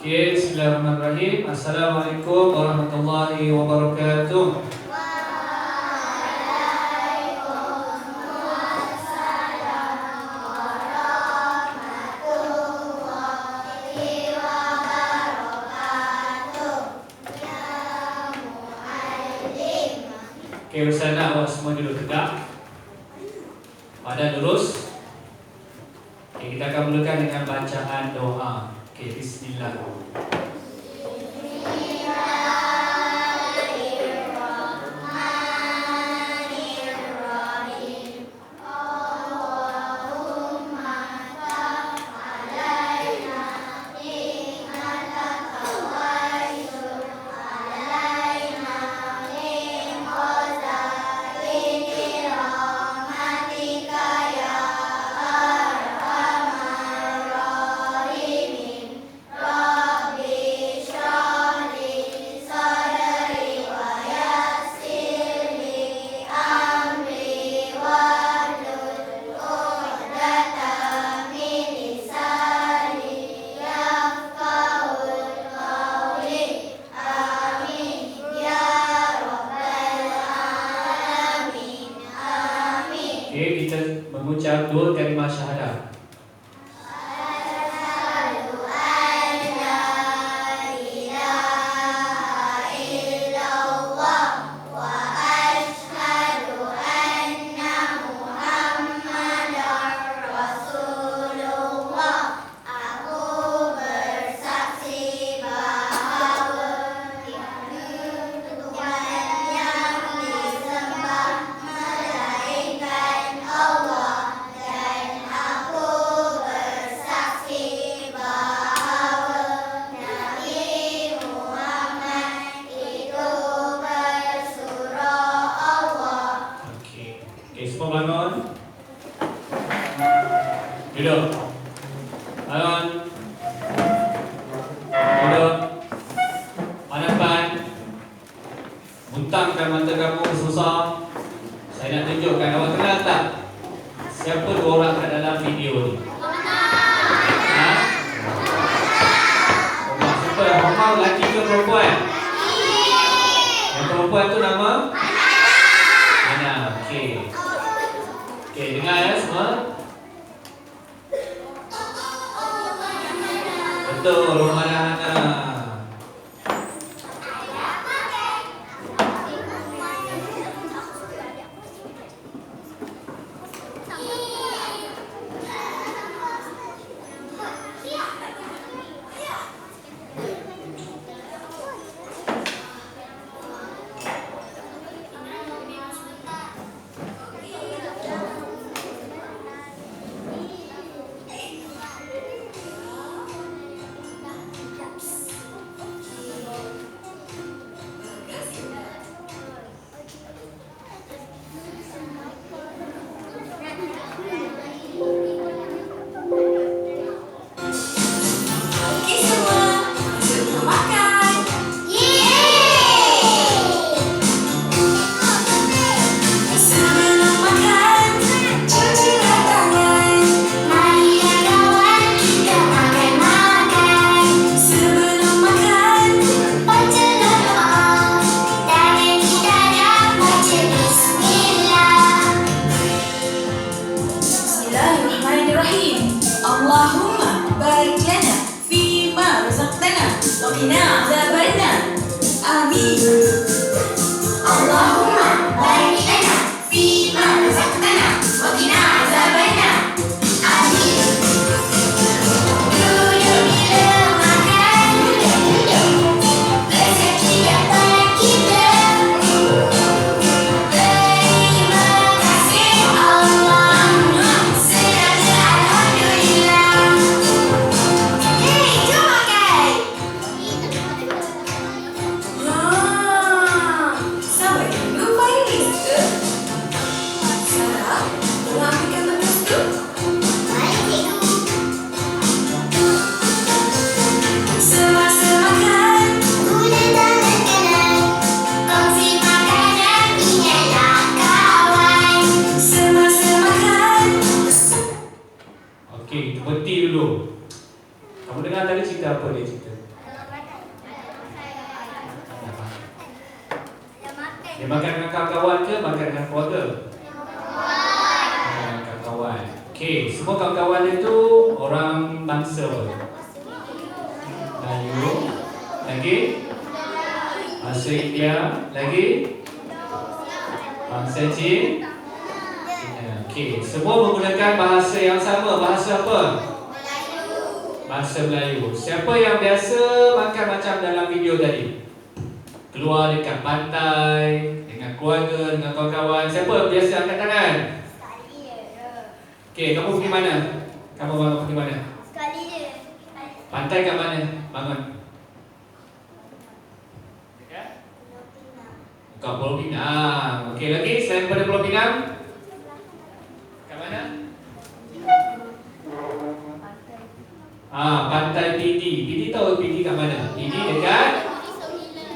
Okay, bismillahirrahmanirrahim. Assalamualaikum warahmatullahi wabarakatuh. Okay, bersama awak semua duduk tegak. Badan lurus. Okay, kita akan mulakan dengan bacaan doa. Okay, bismillah. Okay, kita mengucap dua kalimah syahadah. Semua bangun. Duduk. Bangun. Duduk. Hadapan. Buntangkan mata kamu besar. Saya nak tunjukkan. Awak kenal tak siapa dua orang kat dalam video ni? Ha? Allah, siapa? Orang lelaki ke perempuan? Yang perempuan tu nama? Ana. Okey. Okay, dengar ya semua. Betul, rumah anak-anak. Allahumma barik lana fima razaqtana wa qina azabannar. Amin. Allahumma barik lana fima razaqtana wa qina azabannar. Amin. Duduk bila makan, rezeki datang kita. Terima kasih Allah, senang alhamdulillah. Hey, jom makan. Sampai dulu Faiz ke? Sarah, tolong ambilkan bekas tu. Baik, cikgu. Semasa makan, guna tangan kanan. Kongsi makanan, ingatlah kawan. Semasa makan. Okey, kita berhenti dulu. Kamu dengar tadi cerita apa dia cerita? Dia makan dengan kawan-kawan ke makan dengan keluarga? Makan dengan kawan-kawan. Okey, semua kawan-kawan dia tu orang bangsa Melayu. Lagi? Bahasa India. Lagi? Bangsa Cina. Okey, semua menggunakan bahasa yang sama. Bahasa apa? Bahasa Melayu. Siapa yang biasa makan macam dalam video tadi? Keluar dekat pantai dengan keluarga, dengan kawan-kawan. Siapa biasa angkat tangan? Okey, kamu pergi mana? Kamu pergi mana? Pantai kat mana? Bangun. Kat Pulau Pinang. Okey, lagi selain pada Pulau Pinang? Kat mana? Pantai PD. PD tahu PD kat mana? PD dekat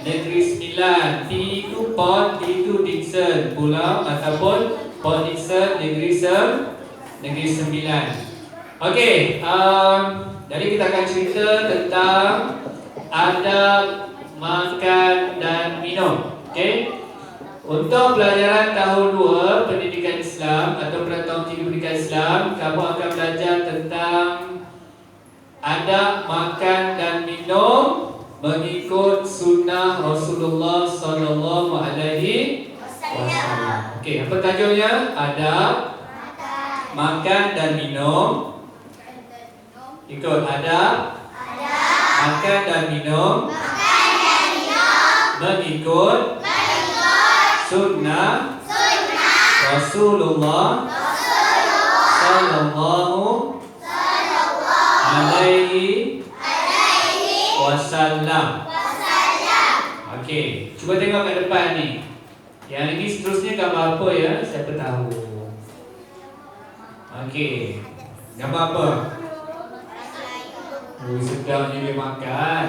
Negeri Sembilan. PD itu Port, PD itu Dickson Pulau ataupun Port Dickson Negeri Sembilan. Okey, jadi kita akan cerita tentang adab makan dan minum. Okey. Untuk pelajaran tahun 2 Pendidikan Islam atau Peraturan Tinggi Pendidikan Islam, kamu akan belajar tentang adab makan dan minum mengikut sunnah Rasulullah sallallahu alaihi wasallam. Okey, apa tajuknya? Adab makan dan minum. Ikut adab makan dan minum mengikut sunnah Rasulullah sallallahu alaihi wasallam. Okey, cuba tengok kat depan ni. Yang ini seterusnya gambar apa ya? Siapa tahu? Okey. Gambar apa? Sedapnya dia makan.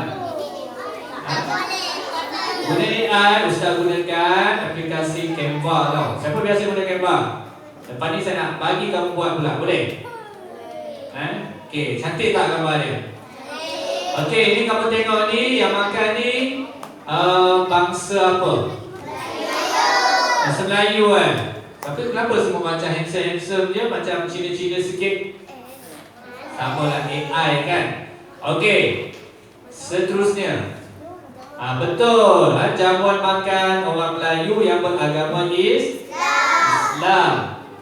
Guna AI, Ustaz gunakan aplikasi Canva tau. Siapa biasa guna Canva? Lepas ni saya nak bagi kamu buat pula, boleh? Okey, cantik tak gambar dia? Okey, ni kamu tengok ni, yang makan ni bangsa apa? Bangsa Melayu kan? Tapi kenapa semua macam handsome-handsome je, macam Cina-Cina sikit? Sama lah AI kan? Okey, seterusnya. Betul, jamuan makan orang Melayu yang beragama Islam.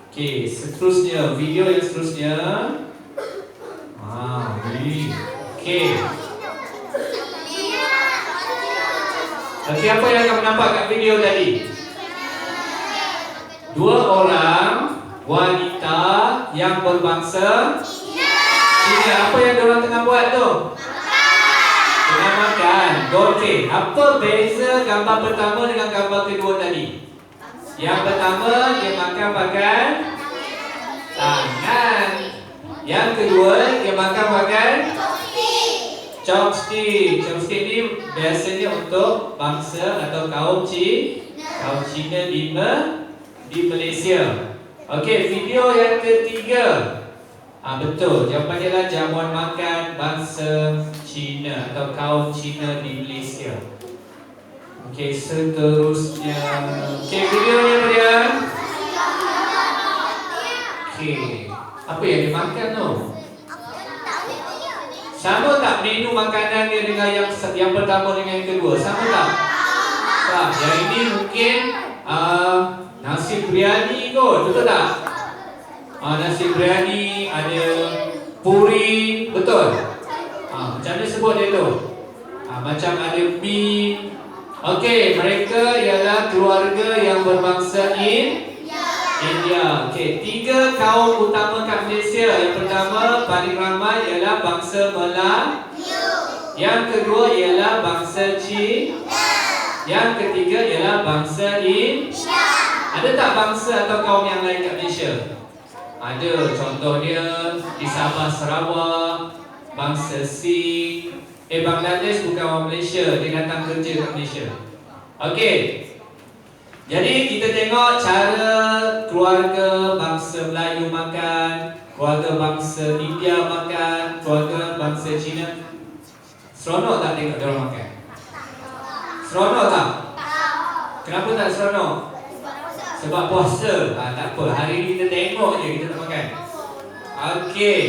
Okey, seterusnya, video yang seterusnya. Ni. Okey. Okey, apa yang kamu nampak kat video tadi? Dua orang wanita yang berbangsa Cina. Apa yang diorang tengah buat tu? Tengah makan. Okey, apa beza gambar pertama dengan gambar kedua tadi? Yang pertama dia makan pakai tangan. Yang kedua dia makan pakai chopstick. Chopstick ni biasanya untuk bangsa atau kaum Cina di Malaysia. Okey, video yang ketiga. Betul, jawapannya adalah jamuan makan bangsa Cina atau kaum Cina di Malaysia. Okey, seterusnya. Okey, video ni apa dia? Okey, apa yang dimakan tu? Sama tak menu makanan dia dengan yang pertama dengan yang kedua? Sama tak? Tak, yang ini mungkin nasi biryani kot, betul tak? Nasi biryani, ada puri, betul? Macam mana sebut dia tu? Macam ada mie. Okey, mereka ialah keluarga yang berbangsa India. Okey, 3 kaum utama kat Malaysia. Yang pertama, paling ramai ialah bangsa Melayu. Yang kedua ialah bangsa Cina. Yang ketiga ialah bangsa India. Ada tak bangsa atau kaum yang lain kat Malaysia? Ada, contohnya di Sabah, Sarawak, bangsa Sikh. Bangladesh bukan orang Malaysia, dia datang kerja kat Malaysia. Okey. Jadi kita tengok cara keluarga bangsa Melayu makan, keluarga bangsa India makan, keluarga bangsa Cina. Seronok tak tengok dia orang makan? Seronok tak? Kenapa tak seronok? Sebab puasa. Tak apa, hari ni kita tengok je, kita tak makan. Okey.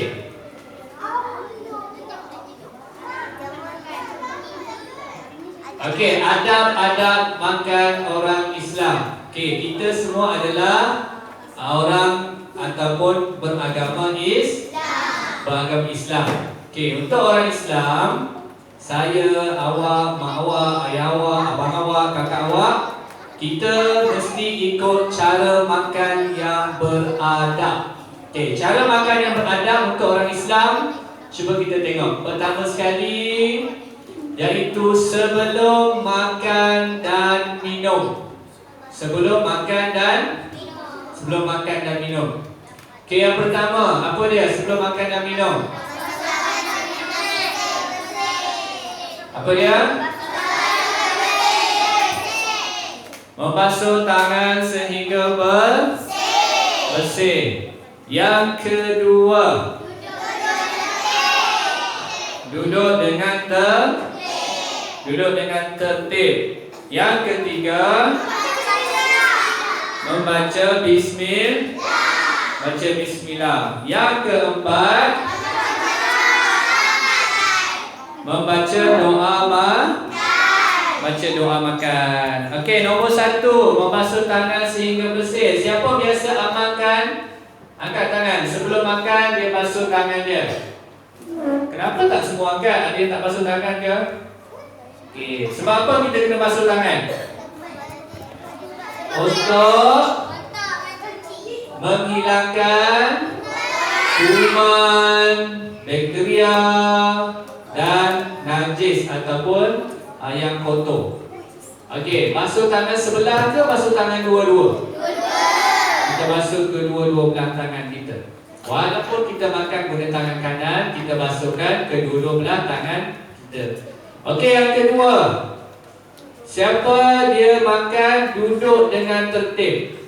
Okey, adab-adab makan orang Islam. Okey, kita semua adalah orang ataupun beragama Islam. Okey, untuk orang Islam, saya, awak, mak awak, ayah awak, abang awak, kakak awak, kita mesti ikut cara makan yang beradab. Okey, cara makan yang beradab untuk orang Islam, cuba kita tengok. Pertama sekali, iaitu sebelum makan dan minum. Sebelum makan dan minum. Okey, yang pertama, apa dia sebelum makan dan minum? Apa dia? Membasuh tangan sehingga bersih. Yang kedua, duduk dengan tertib. Yang ketiga, membaca bismillah. Yang keempat, membaca doa makan. Okey, nombor 1, membasuh tangan sehingga bersih. Siapa biasa amalkan? Angkat tangan. Sebelum makan dia basuh tangan dia. Kenapa tak semua angkat? Ada yang tak basuh tangan ke? Okey, sebab apa kita kena basuh tangan? Untuk menghilangkan kuman, bakteria dan najis ataupun yang kotor. Okey, basuh tangan sebelah ke basuh tangan dua-dua? Kita basuh kedua-dua belah tangan kita. Walaupun kita makan guna tangan kanan, kita basuhkan kedua-dua belah tangan kita. Okey, yang kedua, siapa dia makan duduk dengan tertib.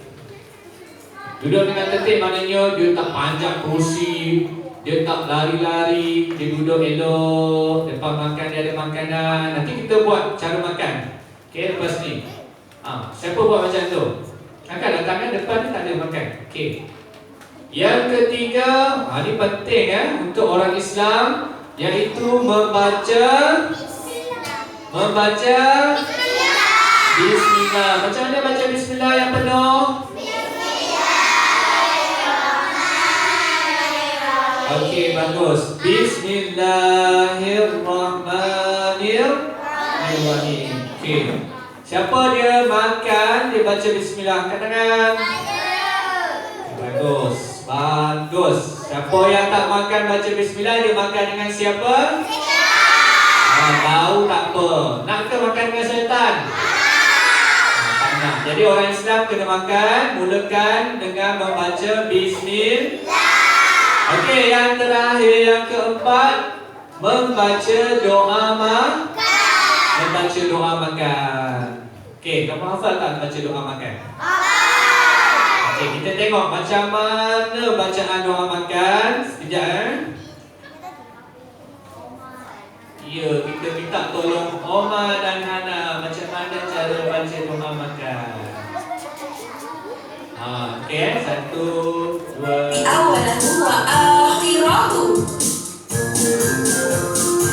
Duduk dengan tertib maknanya dia tak panjang kerusi, dia tak lari-lari, dia duduk elok. Lepas makan dia ada makanan. Nanti kita buat cara makan. Okey, lepas ni. Siapa buat macam tu? Angkatlah tangan depan ni tak ada makan. Okey. Yang ketiga, ini penting untuk orang Islam, iaitu membaca bismillah. Macam mana baca bismillah yang penuh? Okey, bagus. Bismillahirrahmanirrahim. Okey. Siapa dia makan, dia baca bismillah. Angkat tangan. Bagus. Siapa yang tak makan baca bismillah, dia makan dengan siapa? Tahu tak apa. Nak ke makan dengan syaitan? Tak nak. Jadi orang Islam kena makan, mulakan dengan membaca bismillah. Okey, yang terakhir, yang keempat, membaca doa makan. Okey, kamu hafal tak baca doa makan? Okey, kita tengok macam mana bacaan doa makan. Sekejap Ya, kita minta tolong Omar dan Hana macam mana cara baca doa makan. Okey, 1, 2. Awalahu wa akhirahu.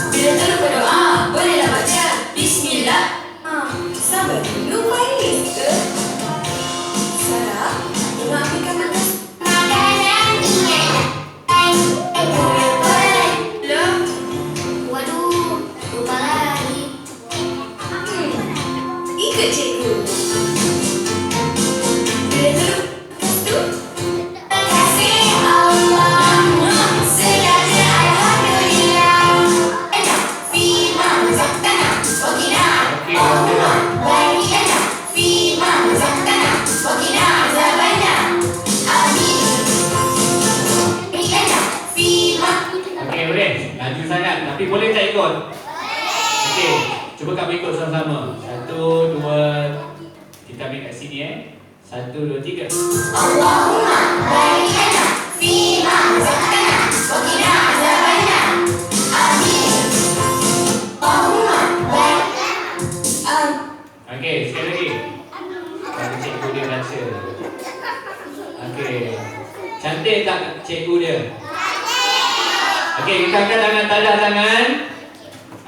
Bila terus berdoa, bolehlah baca bismillah. Sabar dulu, baik ke? Sarah, nak ambilkan makan? Makanan ingat. Belum? Waduh, lupa lagi. Ikut cikgu. Bila terus tu, kasih Allah, segala alhamdulillah. Fima razaqtana wa qina Fima razaqtana wa qina azabannar. Amin. Fima. Okey, boleh. Laju sangat tapi boleh tak ikut? Okey, cuba kamu ikut sama-sama. 1, 2. Kita ambil kat sini 1, 2, 3. Allahumma barik lana fima razaqtana wa qina azabannar. Amin. Allahumma barik. Okey, sekali lagi. Cantik tak cikgu dia? Okey, kita angkat tangan, tadah tangan.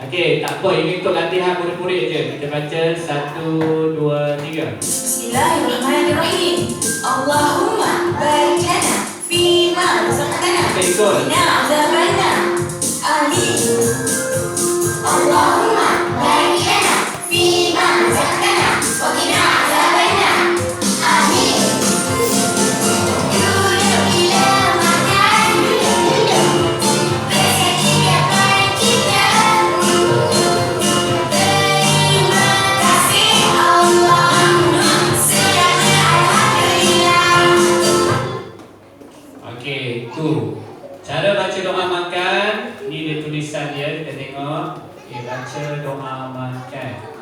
Okey, tak apa, ini untuk latihan murid-murid je. Kita baca 1, 2, 3. Bismillahirrahmanirrahim. Allahumma barik lana fima razaqtana wa qina adzabannar. Amin. Allahumma barik lana fima razaqtana wa qina adzabannar. Amin. Duduk ila makan. Bersihkan kita. Terima kasih Allah. Sudah alhamdulillah. Okey, tu. Cara baca doa makan, ni dia tulisan dia, kita tengok. Okey, baca doa makan.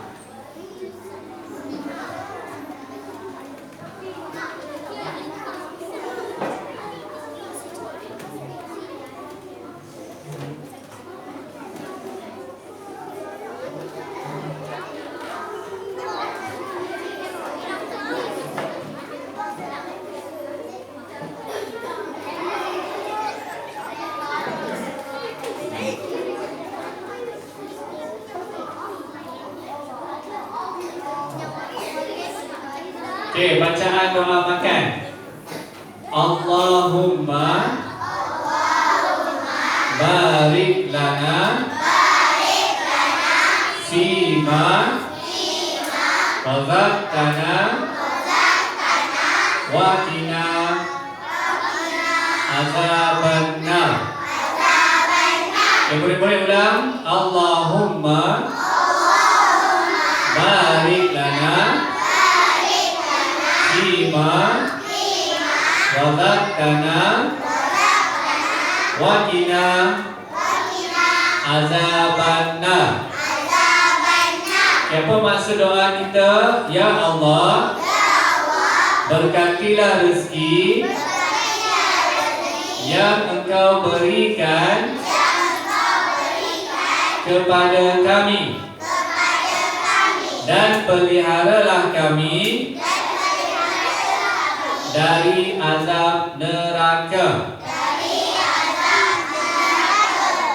Okey, bacaan doa makan. Allahumma barik lana fima razaqtana wa qina azabannar. Okey, boleh ulang. Allahumma barik lana fima razaqtana wa qina azabannar. Apa maksud doa kita? Ya Allah, berkatilah rezeki yang Engkau berikan kepada kami, dan peliharalah kami dari azab neraka.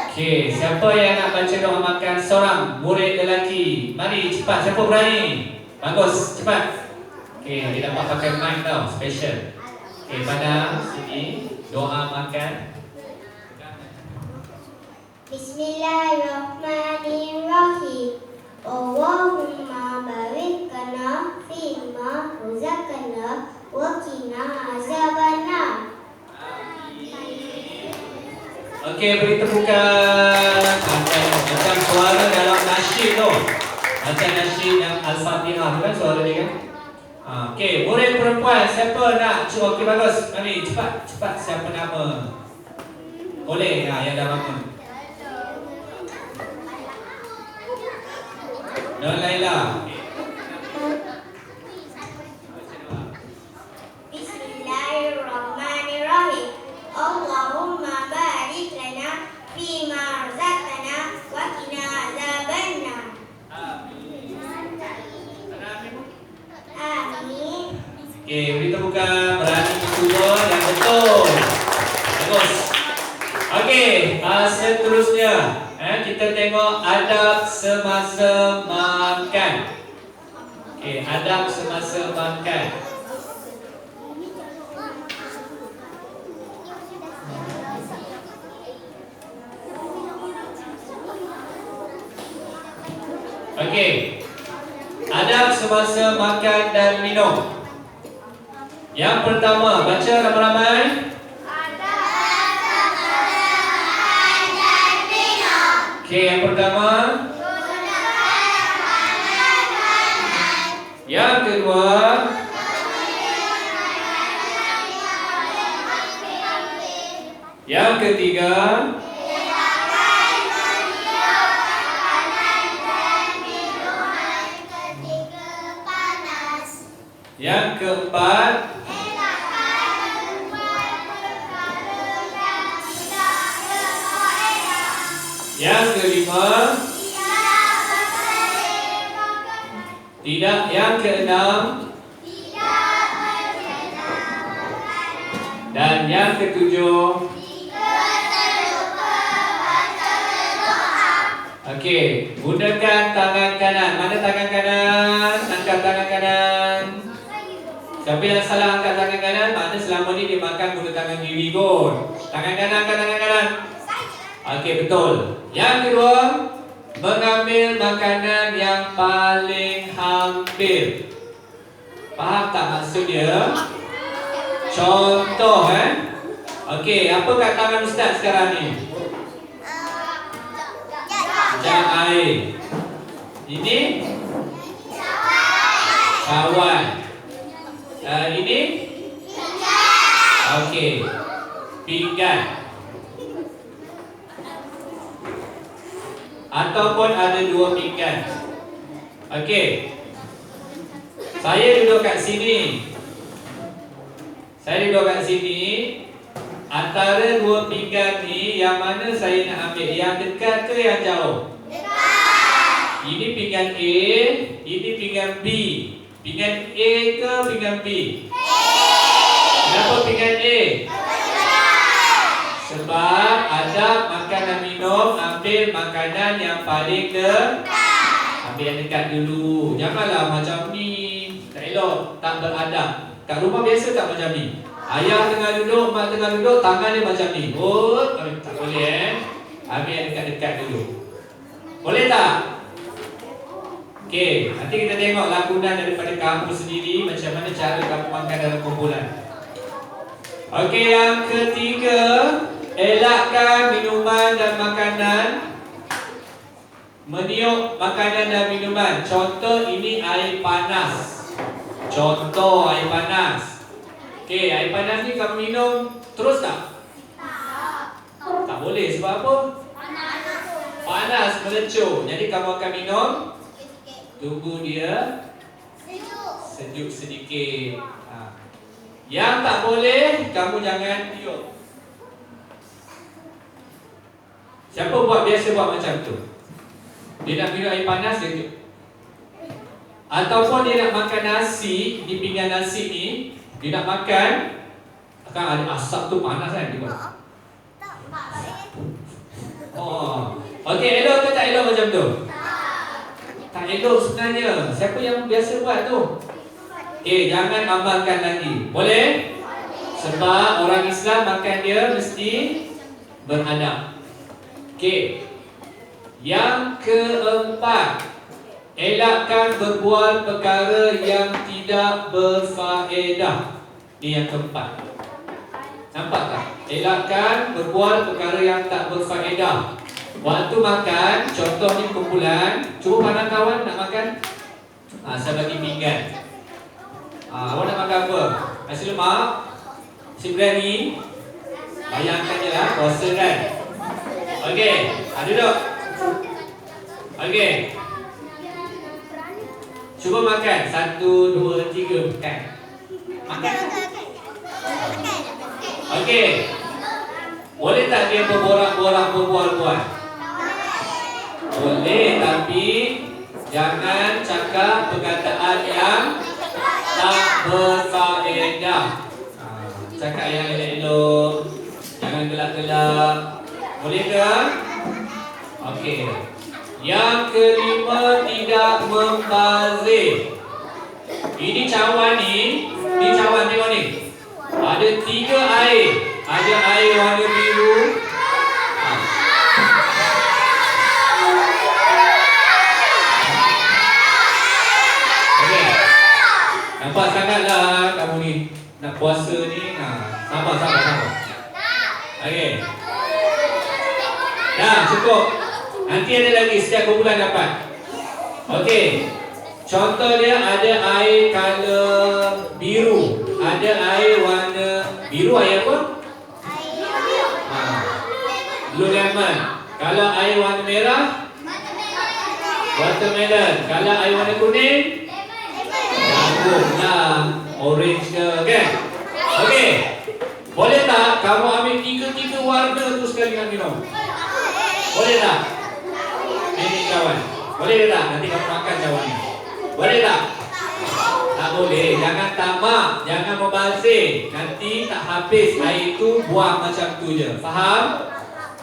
Okey, siapa yang nak baca doa makan seorang murid lelaki? Mari cepat, siapa berani? Bagus, cepat. Okey, dia dapat pakai mic tau, special. Okey, pada sini doa makan. Bismillahirrahmanirrahim. Allahumma barik lana fima razaqtana wa qina azabannar. Okey, beri tepukan. Macam suara dalam nasyid tu. Macam nasyid yang Al-Fatihah tu kan suara dia kan. Okey, murid perempuan siapa nak cuba? Okey, bagus. Mari cepat, cepat. Siapa nama? Boleh yang dah bangun. Nur Laila. Bismillahirrahmanirrahim. Allahumma barik lana fima razaqtana wa qina azabannar. Amin. Okey, beri tepukan. Berani cuba yang betul. Bagus. Okey, seterusnya kita tengok adab semasa makan. Okey, adab semasa makan. Okey, adab semasa makan dan minum. Yang pertama, baca ramai-ramai. Okey, yang pertama. Yang kedua. Yang ketiga. Yang keempat. Yang kelima. Tidak. Yang keenam. Dan yang ketujuh. Okey, gunakan tangan kanan. Mana tangan kanan? Angkat tangan kanan. Siapa yang salah angkat tangan kanan, makna selama ni dia makan guna tangan kiri kot. Tangan kanan, angkat tangan kanan. Okey, betul. Yang kedua, mengambil makanan yang paling hampir. Faham tak maksud dia? Contoh Okey, apa kat tangan Ustaz sekarang ni? Jam air. Ini? Cawan. Ini? Okey. Pinggan. Ataupun ada dua pinggan. Okey. Saya duduk kat sini. Antara dua pinggan ni, yang mana saya nak ambil? Yang dekat ke yang jauh? Dekat. Ini pinggan A, ini pinggan B. Pinggan A ke pinggan B? A. Kenapa pinggan A? Sebab adab makan dan minum, ambil makanan yang paling dekat. Ambil yang dekat dulu. Janganlah macam ni. Tak elok, tak beradab. Kat rumah biasa tak macam ni. Ayah tengah duduk, mak tengah duduk, tangan dia macam ni. Oh, tak boleh Ambil yang dekat-dekat dulu. Boleh tak? Okey, nanti kita tengok lakonan daripada kamu sendiri, macam mana cara kamu makan dalam kumpulan. Okey, yang ketiga, elakkan minuman dan makanan. Meniup makanan dan minuman. Contoh, ini air panas. Contoh, air panas. Okey, air panas ni kamu minum terus tak? Tak boleh, sebab apa? Panas, melecur. Jadi kamu akan minum, tunggu dia sejuk sedikit. Yang tak boleh, kamu jangan tiup. Siapa biasa buat macam tu? Dia nak minum air panas, dia tiup. Ataupun dia nak makan nasi, di pinggan nasi ni, dia nak makan, akan ada asap tu panas kan dia buat. Oh, okey, elok ke tak elok macam tu? Tak elok sebenarnya. Siapa yang biasa buat tu? Jangan amalkan lagi. Boleh? Sebab orang Islam makan dia mesti beradab. Okey. Yang keempat, elakkan berbual perkara yang tidak berfaedah. Ini yang keempat. Nampak tak? Elakkan berbual perkara yang tak berfaedah. Waktu makan, contoh ni kumpulan, cuba pandang kawan nak makan. Saya bagi pinggan. Awak nak makan apa? Nasi lemak? Nasi biryani? Bayangkan je lah, puasa kan? Okey, duduk. Okey. Cuba makan. 1, 2, 3. Makan. Makan. Okey. Boleh tak dia berborak-borak, berbual-bual? Boleh, tapi jangan cakap perkataan yang tak berfaedah. Cakap yang elok-elok, jangan gelak-gelak. Boleh ke? Okey. Yang kelima, tidak membazir. Ini cawan ni, cawan tengok ni. Ada 3 air. Ada air warna biru. Okey. Nampak sangatlah kamu ni nak puasa ni. Sabar. Okey. Dah, cukup. Nanti ada lagi, setiap kumpulan dapat. Okey. Contoh dia ada air color biru. Ada air warna biru, air apa? Blue lemon. Kalau air warna merah, watermelon. Kalau air warna kuning, janggut. Orange ke, kan? Okey. Boleh tak kamu ambil 3 warna tu sekali nak minum? Boleh tak? Ini kawan. Boleh tak? Nanti kamu makan cawan ni. Boleh tak? Tak boleh. Jangan tamak, jangan membazir. Nanti tak habis air itu, buang macam tu je. Faham?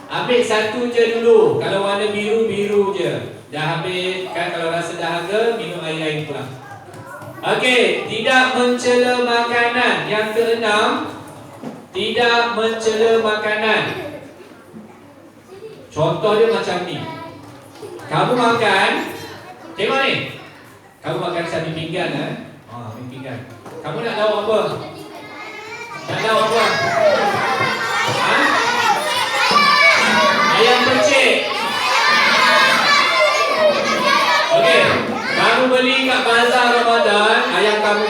Ambil satu je dulu. Kalau warna biru, biru je. Dah habis kan, kalau rasa dahaga, minum air pula. Okey, tidak mencela makanan. Yang keenam, tidak mencela makanan. Contoh dia macam ni. Kamu makan, tengok ni. Kamu makan sambil pinggan ambil pinggan. Kamu nak tahu apa? Nak tahu apa? Ha? Ayam percik. Okey, kamu beli kat bazar Ramadan, ayam kamu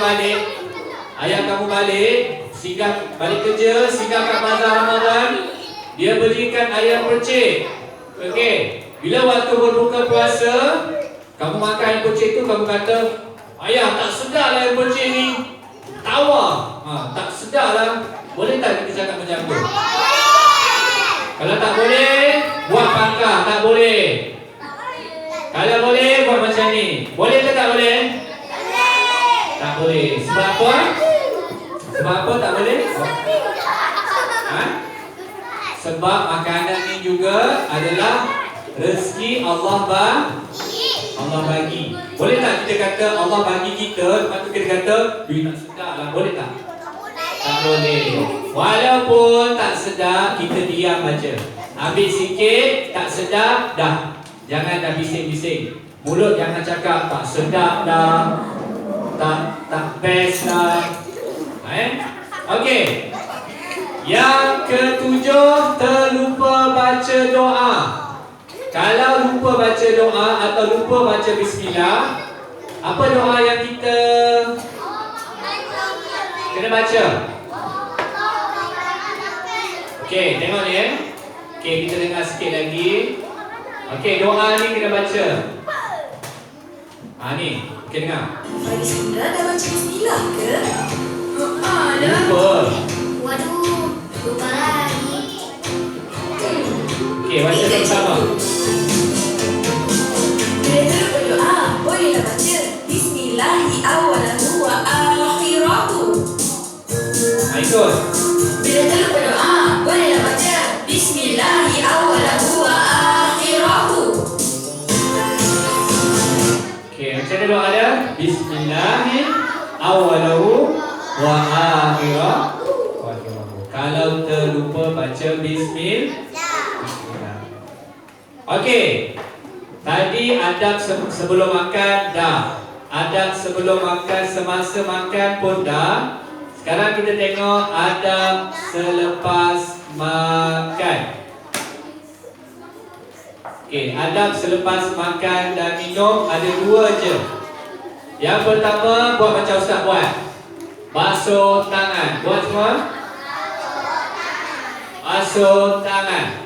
balik, singgah balik kerja, singgah kat bazar Ramadan, dia belikan ayam percik. Okey, bila waktu berbuka puasa, kamu makan ayam percik tu, kamu kata, ayah tak sedap lah ayam percik ni, tawar, tak sedap lah. Boleh tak kita cakap macam tu? Kalau tak boleh, buat pangkah. Tak boleh. Kalau boleh, buat macam ni. Boleh ke tak boleh? Tak boleh. Sebab apa? Sebab apa tak boleh? Ha? Sebab makanan ni juga adalah rezeki Allah bagi. Boleh tak kita kata Allah bagi kita, lepas tu kita kata, tak sedap lah. Boleh tak? Tak boleh. Walaupun tak sedap, kita diam aja. Ambil sikit, tak sedap, dah. Jangan dah bising-bising. Mulut jangan cakap tak sedap dah, tak best dah. Okey. Yang ketujuh, terlupa baca doa. Kalau lupa baca doa atau lupa baca bismillah, apa doa yang kita kena baca? Okey, tengok ni Okey, kita dengar sikit lagi. Okey, doa ni kena baca. Ni, okey dengar. Faris Indra dah baca bismillah ke? Lupa. Waduh, lupa lagi. Okey, baca bersama. Bila berdoa, bolehlah baca Bismillahi awalahu wa akhirahu. Ikut. Bila berdoa, bolehlah baca Bismillahi awalahu wa akhirahu. Okey, macam mana doa dia? Bismillahi awalahu wa akhirahu. Kalau terlupa baca bismillah. Okey. Tadi adab sebelum makan dah. Adab sebelum makan, semasa makan pun dah. Sekarang kita tengok adab selepas makan. Okey, adab selepas makan dan minum ada dua je. Yang pertama, buat macam Ustaz buat. Basuh tangan. Buat semua. Basuh tangan.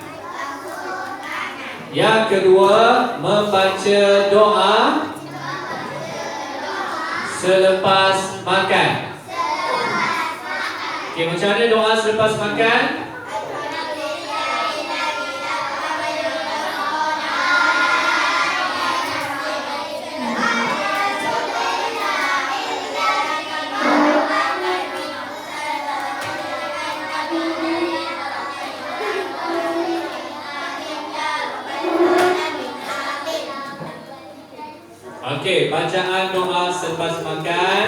Yang kedua, membaca doa selepas makan. Okey, macam mana doa selepas makan? Okey, bacaan doa selepas makan.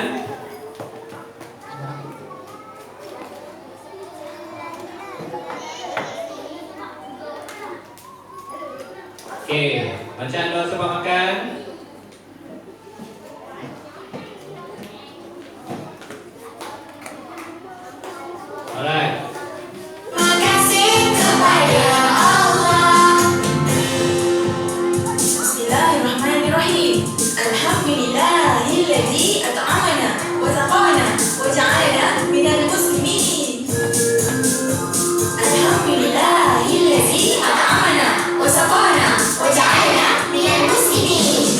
Okey, bacaan doa selepas makan. Alright. Makasih kepada Allah. Bismillahirrahmanirrahim. Alhamdulillahilladzi at'amana wa saqana wa ja'alana minal muslimin. Alhamdulillahilladzi at'amana wa saqana wa ja'alana minal muslimin.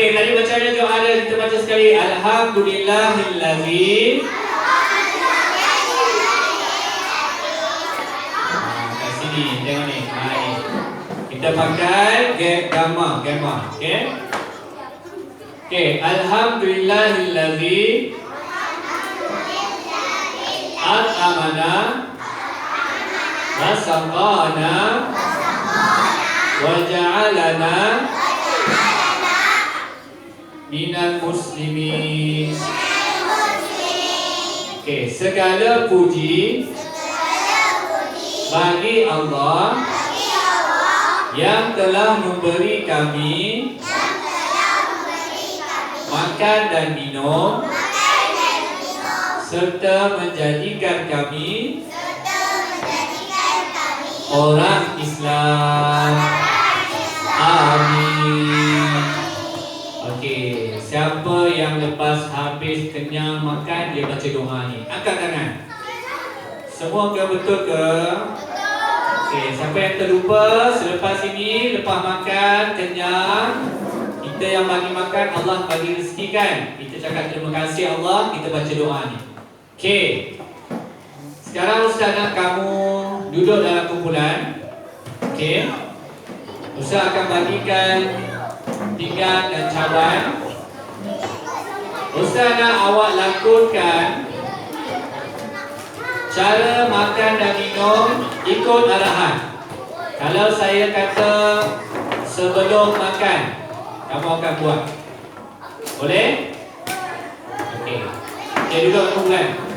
Okey, tadi bacaan doa ada, kita baca sekali. Alhamdulillahillazi. Kat sini, tengok ni. Ni. Kita pakai gamma. Okey. Okey, alhamdulillahillazi at'amana wa saqana wa ja'alana minal muslimin. Okey, segala puji bagi Allah yang telah memberi kami makan dan minum serta menjadikan kami orang Islam. Amin. Okey, siapa yang lepas habis kenyang makan, dia baca doa ni. Angkat tangan. Semua ke betul ke? Okey, siapa yang terlupa selepas ini, lepas makan kenyang, kita yang bagi makan, Allah bagi rezeki kan? Kita cakap terima kasih Allah, kita baca doa ni. Okey. Sekarang Ustaz nak kamu duduk dalam kumpulan. Okey. Ustaz akan bagikan pinggan dan cawan. Ustaz nak awak lakukan cara makan dan minum ikut arahan. Kalau saya kata sebelum makan, kamu akan buat. Boleh? Okey. Okey, duduk kumpulan.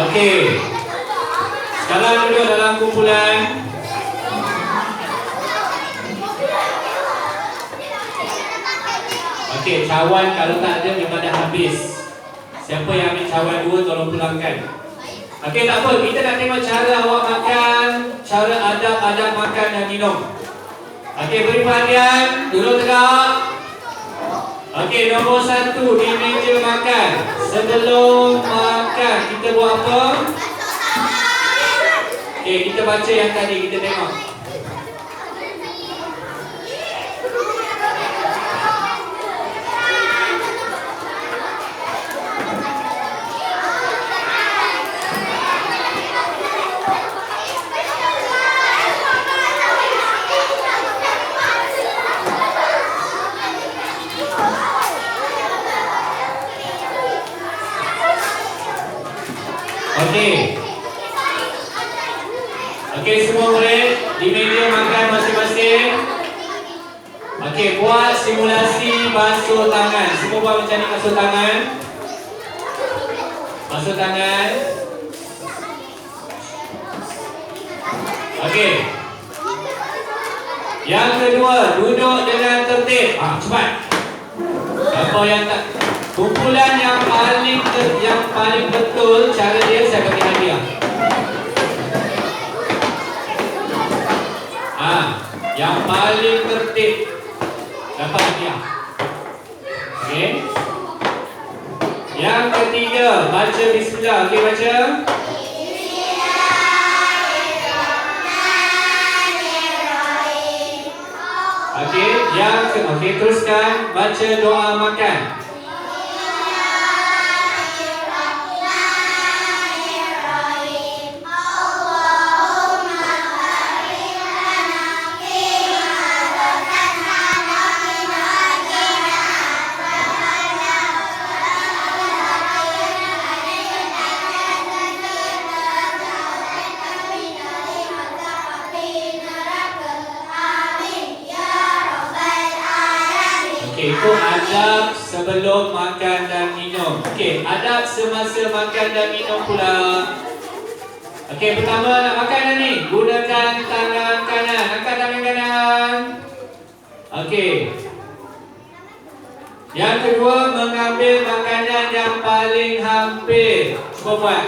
Okey. Sekarang duduk dalam kumpulan. Okey, cawan kalau tak ada memang dah habis. Siapa yang ambil cawan dua tolong pulangkan. Okey, tak apa, kita nak tengok cara awak makan, cara adab-adab makan dan minum. Okey, beri perhatian, duduk tegak. Okey, nombor 1 di meja makan. Sebelum makan, kita buat apa? Okey, kita baca yang tadi, kita tengok. Okey. Okey, semua murid di meja makan masing-masing. Okey, buat simulasi basuh tangan. Semua buat macam ni, basuh tangan. Basuh tangan. Okey. Yang kedua, duduk dengan tertib. Cepat. Apa yang tak, kumpulan yang paling betul cara dia saya bagi hadiah. Yang paling tertib dapat hadiah. Okey. Yang ketiga, baca bismillah. Okey, baca. Okey, teruskan baca doa makan. Itu adab sebelum makan dan minum. Okey, adab semasa makan dan minum pula. Okey, pertama nak makan dah ni. Gunakan tangan kanan. Angkat tangan kanan. Okey. Yang kedua, mengambil makanan yang paling hampir. Cuba buat.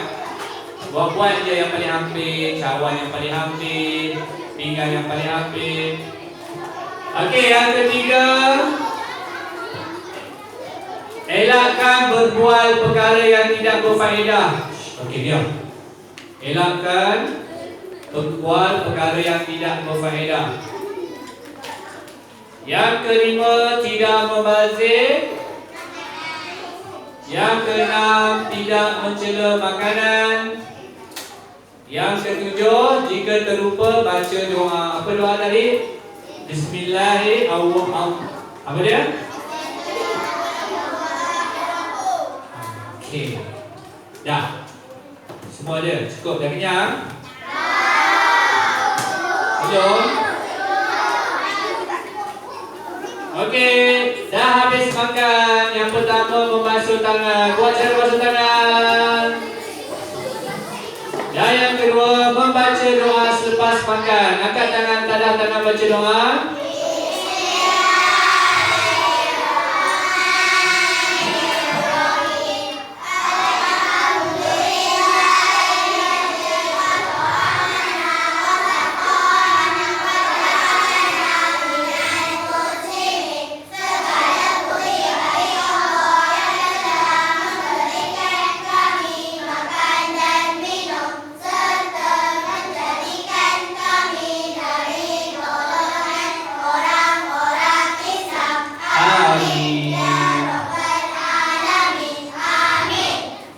Buat je yang paling hampir. Cawan yang paling hampir. Pinggan yang paling hampir. Okey, yang ketiga, elakkan berbual perkara yang tidak berfaedah. Okey, diam. Elakkan berbual perkara yang tidak berfaedah. Yang kelima, tidak membazir. Yang keenam, tidak mencela makanan. Yang ketujuh, jika terlupa baca doa. Apa doa tadi? Bismillahirrahmanirrahim. Apa dia? Okey. Dah. Semua ada? Cukup? Dah kenyang? Belum? Okey. Dah habis makan. Yang pertama, membasuh tangan. Buat cara basuh tangan. Dan yang kedua, membaca doa selepas makan. Angkat tangan, tadah tangan baca doa.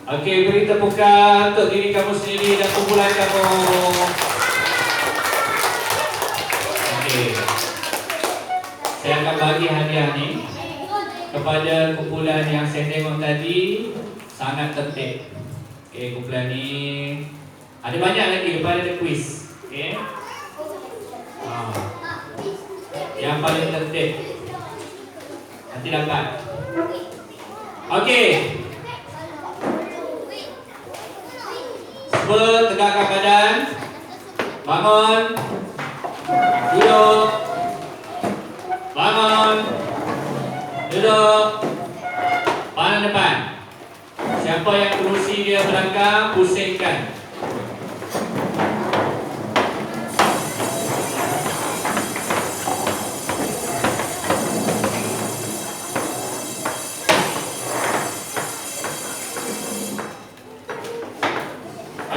Okey, beri tepukan untuk diri kamu sendiri dan kumpulan kamu. Okey. Saya akan bagi hadiah ni kepada kumpulan yang saya tengok tadi sangat tertib. Okey, kumpulan ni ada banyak lagi, lepas ada kuis. Okey. Yang paling tertib nanti dapat. Okey. Cuba tegakkan badan. Bangun. Duduk. Bangun. Duduk. Pandang depan. Siapa yang kerusi dia belakang, pusingkan.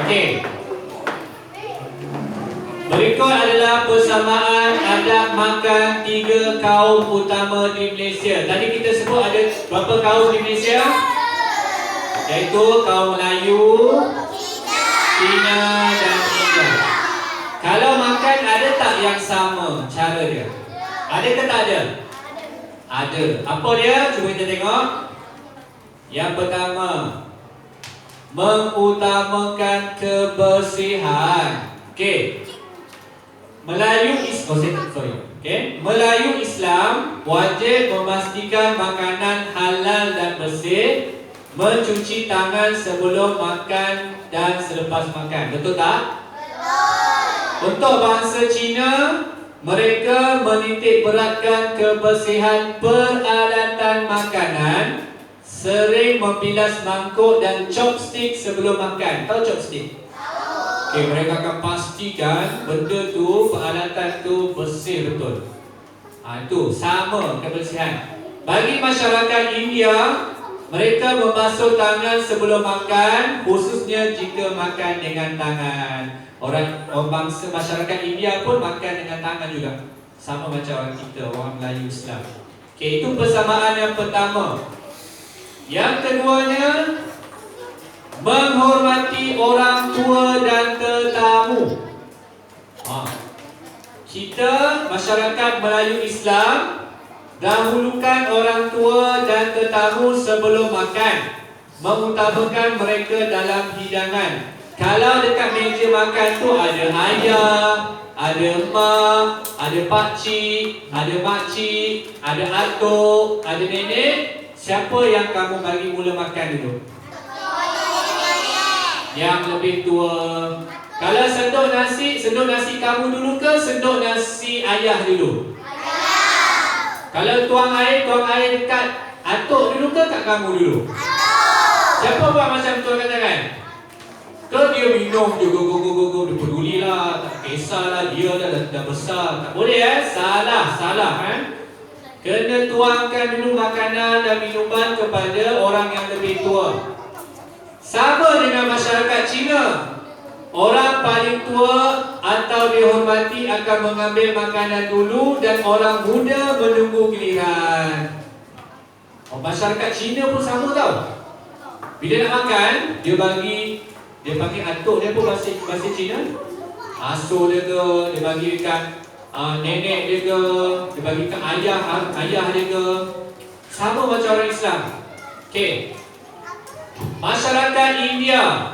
Okey. Berikut adalah persamaan adab makan 3 kaum utama di Malaysia. Tadi kita sebut ada berapa kaum di Malaysia? Iaitu kaum Melayu, Cina dan India. Kalau makan ada tak yang sama cara dia? Ada ke tak ada? Ada. Apa dia? Cuba kita tengok. Yang pertama, mengutamakan kebersihan. Okey. Melayu Islam wajib memastikan makanan halal dan bersih, mencuci tangan sebelum makan dan selepas makan. Betul tak? Betul. Untuk bangsa Cina, mereka menitik beratkan kebersihan peralatan makanan, sering membilas mangkuk dan chopstick sebelum makan. Tahu chopstick? Okay, mereka akan pastikan benda tu, peralatan tu bersih betul. Itu sama kebersihan. Bagi masyarakat India, mereka membasuh tangan sebelum makan, khususnya jika makan dengan tangan. Orang bangsa masyarakat India pun makan dengan tangan juga. Sama macam orang kita, orang Melayu Islam. Okay, itu persamaan yang pertama. Yang keduanya, menghormati orang tua dan tetamu. Kita, masyarakat Melayu Islam, dahulukan orang tua dan tetamu sebelum makan, mengutamakan mereka dalam hidangan. Kalau dekat meja makan tu ada ayah, ada mak, ada pakcik, ada makcik, ada atuk, ada nenek, siapa yang kamu bagi mula makan dulu? Yang lebih tua. Kalau sendok nasi kamu dulu ke sendok nasi ayah dulu? Ayah. Kalau tuang air dekat atuk dulu ke kat kamu dulu? Atuk. Siapa buat macam tu angkat tangan? Ke dia minum je go, dia pedulilah, tak kisahlah dia dah besar. Tak boleh salah Kena tuangkan dulu makanan dan minuman kepada orang yang lebih tua. Sama dengan masyarakat Cina. Orang paling tua atau dihormati akan mengambil makanan dulu dan orang muda menunggu giliran. Masyarakat Cina pun sama tau. Bila nak makan, dia panggil atuk dia pun bahasa Cina. Asuh dia ke, dia bagi dekat nenek dia ke, dia bagi dekat ayah dia ke. Sama macam orang Islam. Okey. Masyarakat India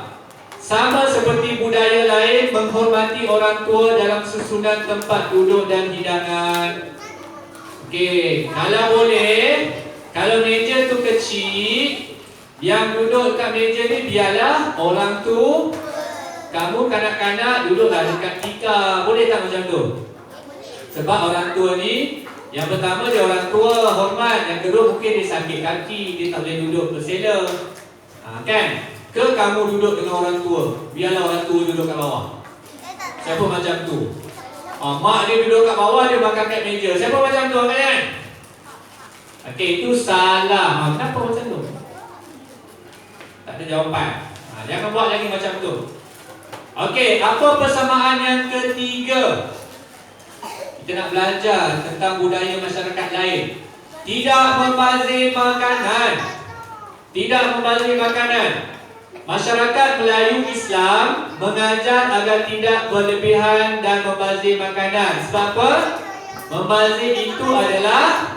sama seperti budaya lain menghormati orang tua dalam susunan tempat duduk dan hidangan. Okey, kalau boleh, kalau meja tu kecil, yang duduk kat meja ni biarlah orang tu. Kamu kanak-kanak duduklah dekat tika. Boleh tak macam tu? Sebab orang tua ni, yang pertama dia orang tua, hormat. Yang kedua mungkin dia sakit kaki, dia tak boleh duduk bersela. Kan? Ke kamu duduk dengan orang tua, biarlah orang tua duduk kat bawah. Siapa macam tu? Mak dia duduk kat bawah, dia makan kat meja. Siapa macam tu? Kan? Okey, itu salah. Kenapa macam tu? Tak ada jawapan. Jangan buat lagi macam tu. Okey, apa persamaan yang ketiga? Kita nak belajar tentang budaya masyarakat lain. Tidak membazir makanan. Masyarakat Melayu Islam mengajar agar tidak berlebihan dan membazir makanan. Sebab apa? Membazir itu adalah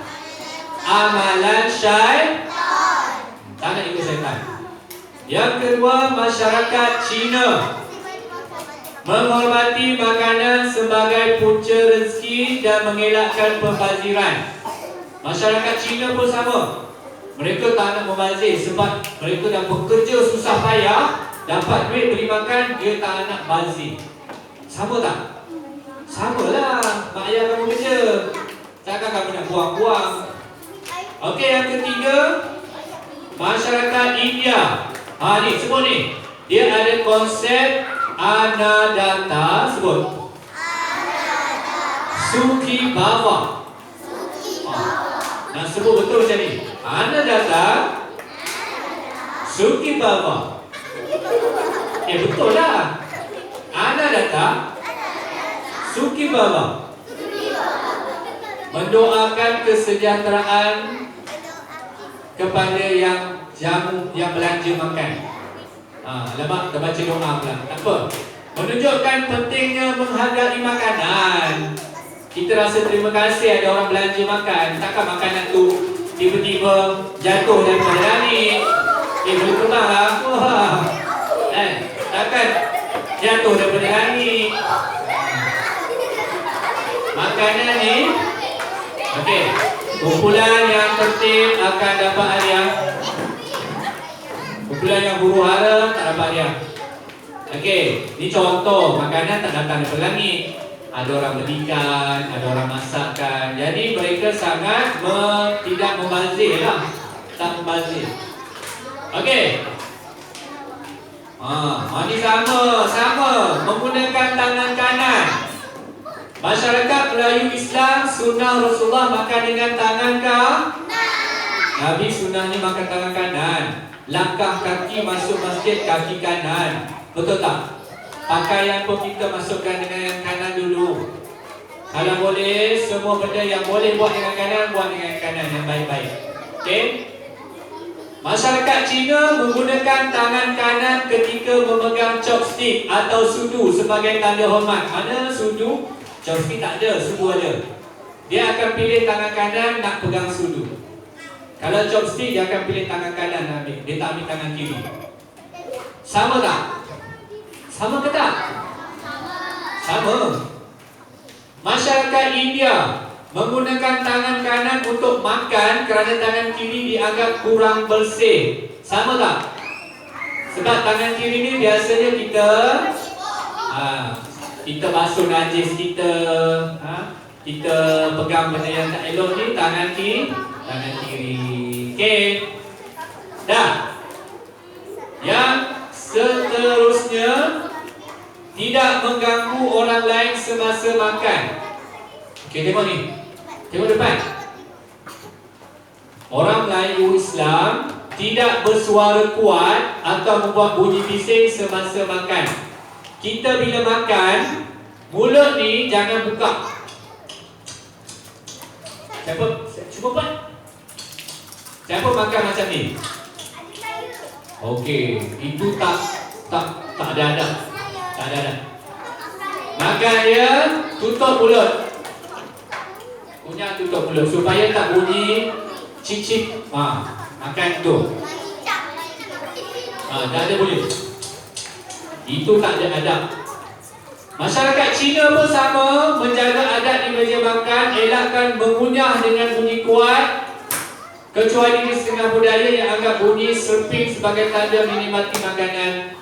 amalan syaitan. Tak nak ikut syaitan. Yang kedua, masyarakat Cina menghormati makanan sebagai punca rezeki dan mengelakkan pembaziran. Masyarakat Cina pun sama. Mereka tak nak membazir sebab mereka dah bekerja susah payah, dapat duit beli makan, dia tak nak bazir. Sama tak? Samalah. Mak ayah kamu kerja, takkan kamu nak buang-buang. Okey, yang ketiga, masyarakat India. Ni sebut ni. Dia ada konsep Annadatta. Sebut Sukhi Bhava. Nak sebut betul macam ni. Annadatta Sukhi Bhava. Betul lah. Annadatta Sukhi Bhava. Mendoakan kesejahteraan kepada yang jamu, yang belanja makan. Alamak, kita baca doa pula. Tak apa. Menunjukkan pentingnya menghargai makanan. Kita rasa terima kasih ada orang belanja makan. Takkan makanan tu tiba-tiba jatuh daripada langit. Boleh terbang lah. Takkan jatuh daripada langit. Makanan ni. Okey. Kumpulan yang tertib akan dapat hadiah. Kumpulan yang huru-hara tak dapat hadiah. Okey, ni contoh makanan tak datang daripada langit. Ada orang belikan, ada orang masakkan. Jadi mereka sangat tidak membazir lah. Tak membazir. Okey. Ini sama. Menggunakan tangan kanan. Masyarakat Melayu Islam sunnah Rasulullah makan dengan tangan Nabi sunnahnya makan tangan kanan. Langkah kaki masuk masjid kaki kanan. Betul tak? Pakaian pun kita masukkan dengan yang kanan dulu. Kalau boleh, semua benda yang boleh buat dengan kanan, buat dengan kanan yang baik-baik. Okey? Masyarakat Cina menggunakan tangan kanan ketika memegang chopstick atau sudu sebagai tanda hormat. Mana sudu? Chopstick tak ada, sudu ada. Dia akan pilih tangan kanan nak pegang sudu. Kalau chopstick, dia akan pilih tangan kanan nak ambil. Dia tak ambil tangan kiri. Sama tak? Sama ke tak? Sama. Masyarakat India menggunakan tangan kanan untuk makan kerana tangan kiri dianggap kurang bersih. Sama tak? Sebab tangan kiri ni biasanya kita basuh najis kita, kita pegang benda yang tak elok ni tangan kiri. Okey. Dah. Yang seterusnya, tidak mengganggu orang lain semasa makan. Okey, tengok ni. Tengok depan. Orang Melayu Islam tidak bersuara kuat atau membuat bunyi bising semasa makan. Kita bila makan, mulut ni jangan buka. Cuba buat. Siapa makan macam ni? Okey, itu tak ada adab. Tak ada adab. Makan dia, tutup mulut. Punya tutup mulut supaya tak bunyi cicit. Makan tu. Tak ada bunyi. Itu tak ada adab. Masyarakat Cina pun sama, menjaga adab di meja makan, elakkan mengunyah dengan bunyi kuat. Kecuali di setengah budaya yang anggap bunyi serping sebagai tanda menikmati makanan.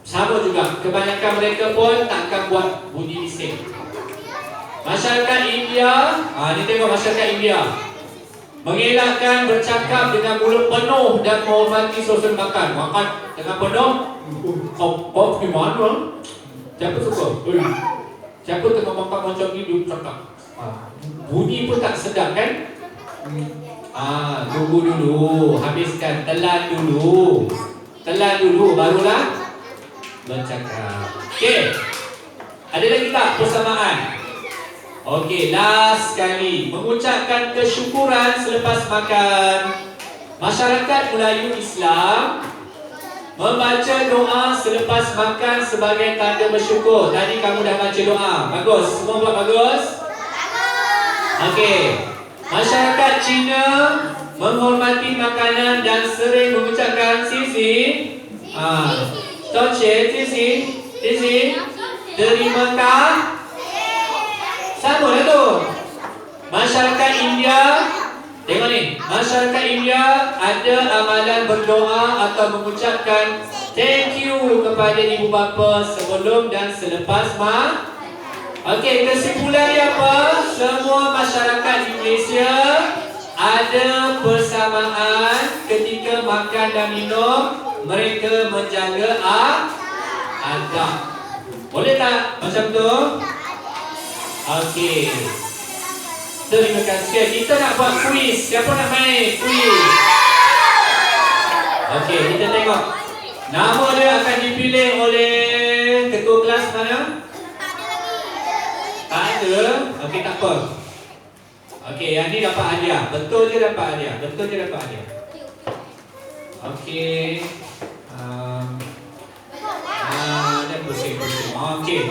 Sama juga, kebanyakan mereka pun takkan buat bunyi bising. Masyarakat India, ni tengok masyarakat India, mengelakkan bercakap dengan mulut penuh dan menghormati suasana makan. Makan dengan penuh, kau pergi mana? Siapa suka? Siapa tengah makan macam ni, dia cakap. Bunyi pun tak sedap kan? Tunggu dulu, habiskan, telan dulu, barulah bercakap. Okey, ada lagi tak persamaan? Okey, last sekali, mengucapkan kesyukuran selepas makan. Masyarakat Melayu Islam membaca doa selepas makan sebagai tanda bersyukur. Tadi kamu dah baca doa, bagus, semua buat bagus? Okey. Masyarakat Cina menghormati makanan dan sering mengucapkan sisi. Sisi. Terima kasih. Sama lah tu. Masyarakat India, tengok ni. Masyarakat India ada amalan berdoa atau mengucapkan thank you kepada ibu bapa sebelum dan selepas makan. Okey, kesimpulan dia apa? Semua masyarakat di Malaysia ada persamaan ketika makan dan minum. Mereka menjaga adab. Boleh tak macam tu? Okey. Terima kasih. Kita nak buat kuis. Siapa nak main kuis? Okey, kita tengok. Nama dia akan dipilih oleh ketua kelas mana? Tak ada? Okey, tak apa. Okey, yang ni dapat hadiah. Betul je dapat hadiah. Okey. Dan pusing. Okey.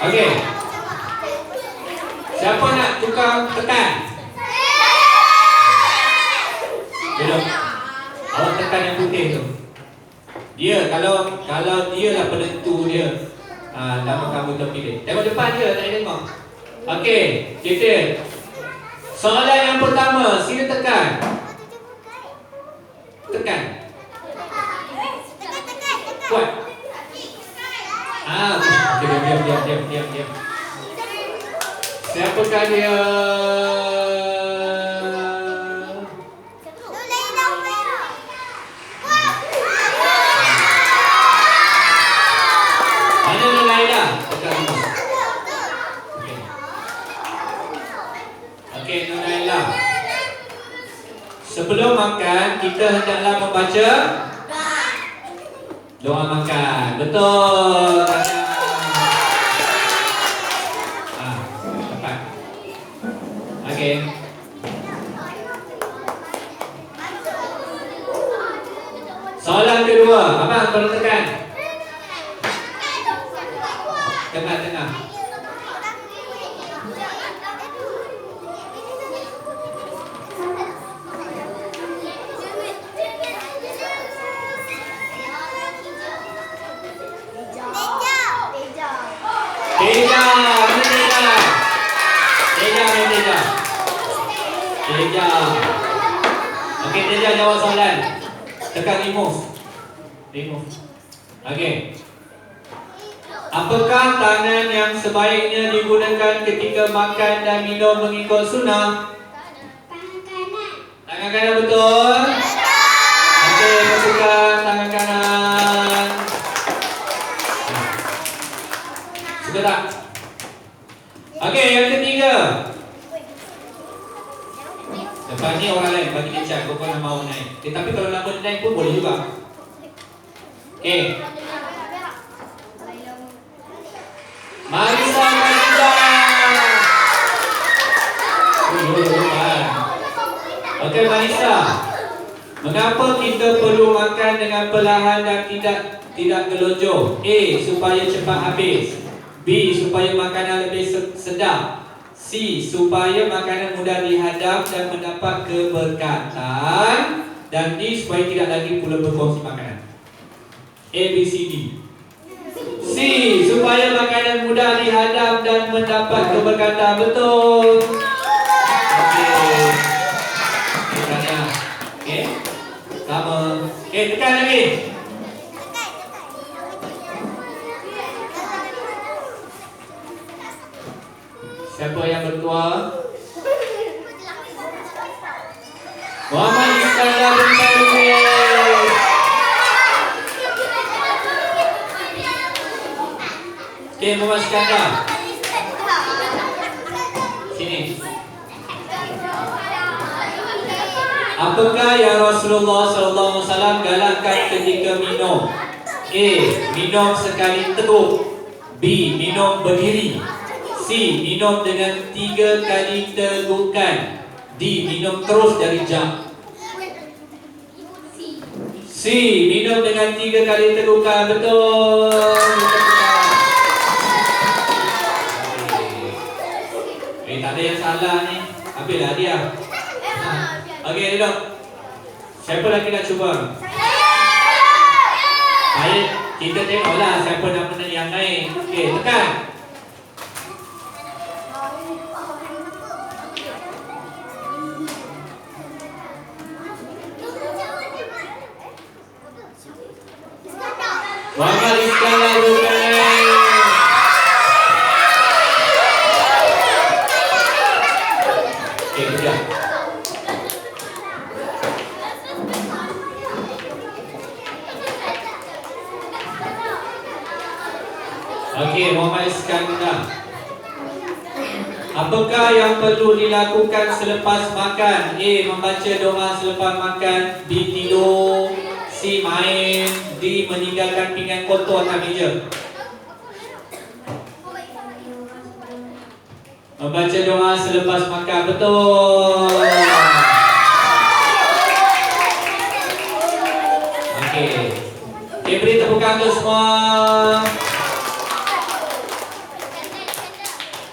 Okey. Siapa nak tukang tekan? jom. Awak tekan yang putih tu. Dia, kalau dia lah penentu dia. Nama kamu terpilih. Tengok depan dia, tak tengok. Okey, kita. Soalan yang pertama, sila tekan. Tekan. Kuat. Okay, diam. Siapakah dia? Mana Nulaila? Tekan dulu. Okey, Nulaila. Sebelum makan, kita hendaklah membaca doa makan. Betul. Tepat. Okey. Soalan kedua, abang tolong tekan. Tengah. Teja. Okey, Teja jawab soalan. Tekan remove. Okey. Apakah tangan yang sebaiknya digunakan ketika makan dan minum mengikut sunnah? Tangan kanan betul? Okey, masukkan tangan kanan. Sudah tak? Okey, yang ketiga. Lepas ni orang lain bagi dia cak, kau nak mau naik. Tapi kalau nama dia naik pun boleh juga. Okey. Marisa Marisa. Okey Marisa. Mengapa kita perlu makan dengan perlahan dan tidak gelonjor? A. Supaya cepat habis. B. Supaya makanan lebih sedap. C. Supaya makanan mudah dihadam dan mendapat keberkatan. Dan D. Supaya tidak lagi pula berkongsi makanan. A, B, C, D. C. Supaya makanan mudah dihadam dan mendapat keberkatan. Betul. Okey. Tanya. Okey. Sama. Okey, tekan lagi. Siapa yang bertuah? Muhammad Iskandar bin Taufik. Okey, Muhammad Iskandar. Sini. Apakah yang Rasulullah SAW galakkan ketika minum? A. Minum sekali teguk. B. Minum berdiri. C. Minum dengan 3 kali tegukan. D. Minum terus dari jam. C. Minum dengan 3 kali tegukan. Betul. Tak ada yang salah ni. Ambillah dia. Okey, duduk. Siapa lagi nak cuba? Baik, kita tengoklah siapa nak menang yang naik. Okey, tekan. Muhammad Iskandar Ruben. Okey, kejap. Okey, Muhammad Iskandar. Apakah yang perlu dilakukan selepas makan? A. Membaca doa selepas makan. B. Tidur. C. Main. D. Meninggalkan pinggan kotor atas meja. Membaca doa selepas makan. Betul. Okey. Okay, beri tepukan untuk semua.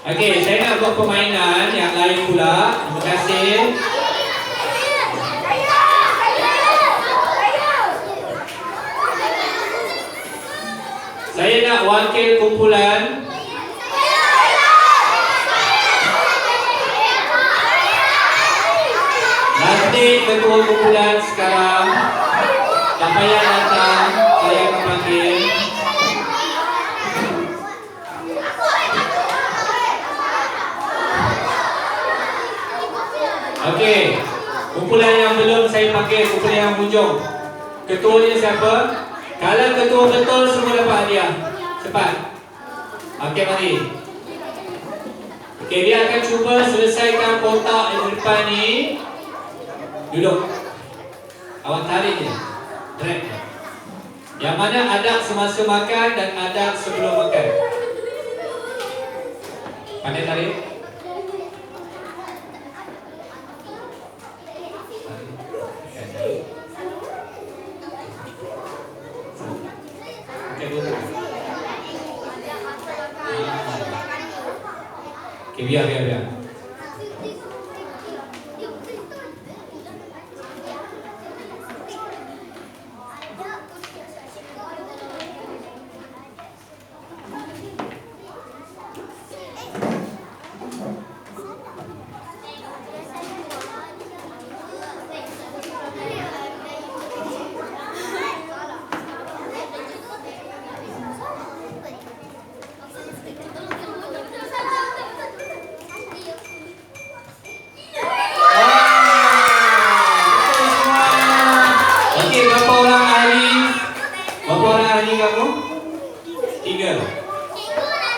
Okey, saya nak buat permainan yang lain pula. Terima kasih. wakil kumpulan? Nanti ketua kumpulan sekarang. Tak payah datang, saya akan panggil. Okey, kumpulan yang belum saya panggil, kumpulan yang hujung. Ketuanya siapa? Kalau ketua betul, semua dapat hadiah. Cepat. Okey, mari. Okey, dia akan cuba selesaikan kotak yang di depan ni. Duduk. Awak tarik je. Drag. Yang mana adab semasa makan dan adab sebelum makan. Pandai tarik. Okey, dua. Okey, biar.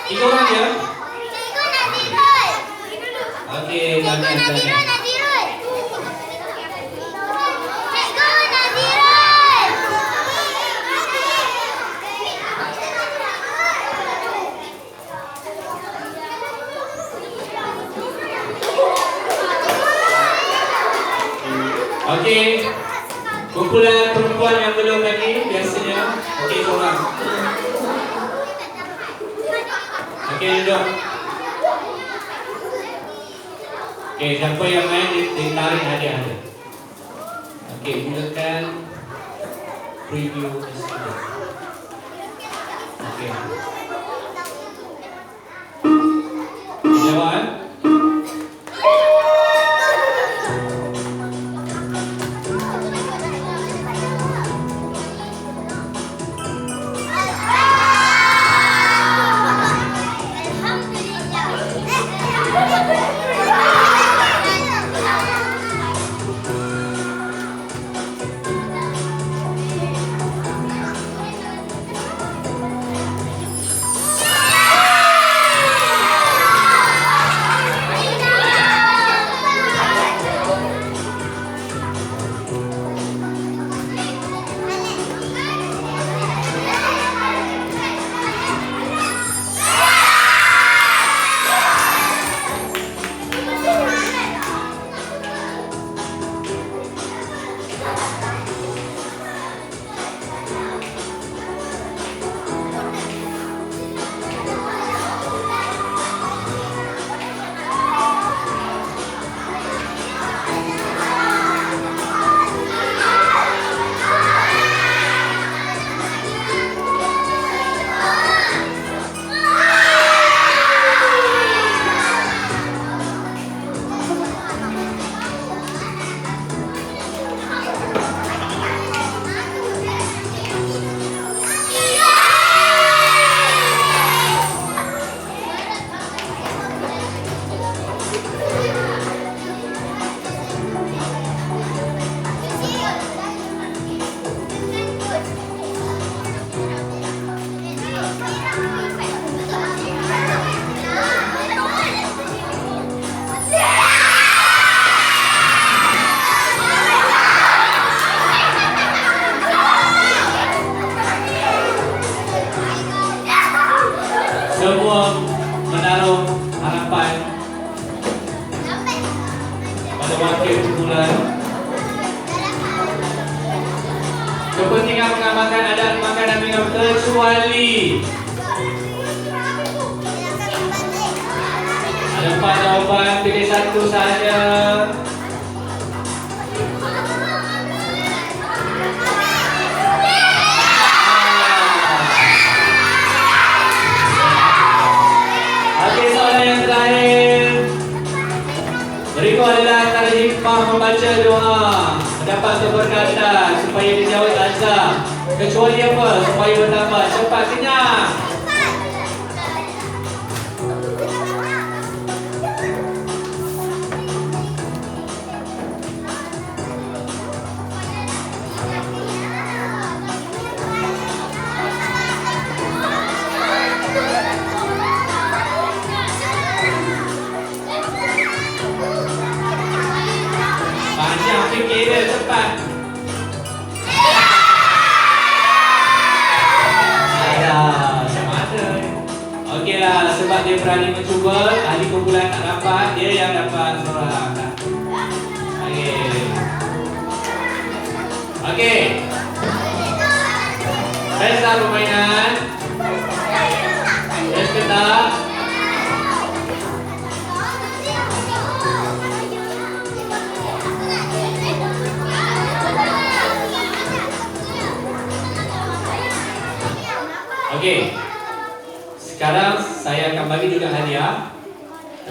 Tiga orang je? Okey, tahniah. Okey, kumpulan perempuan yang belum lagi biasanya. Okey, seorang. Okey, duduk. Okey, siapa yang main ditarik hadiah dia. Okey, mulakan preview student. Okey. Jawab. Semua menaruh harapan pada wakil kumpulan. Kepentingan mengamalkan adat makan dan minum kecuali ada 4 jawapan, pilih satu saja. yang terakhir. Berikut adalah antara hikmah membaca doa. Mendapat keberkatan supaya dijauhi azab. Kecuali apa? Supaya bertambah cepat kenyang. Panjang fikir dia, cepat. Macam mana? Okeylah, sebab dia berani mencuba, ahli kumpulan tak dapat, dia yang dapat seorang. Okey. Pesta permainan. Yes ke tak? Okey. Sekarang saya akan bagi juga hadiah.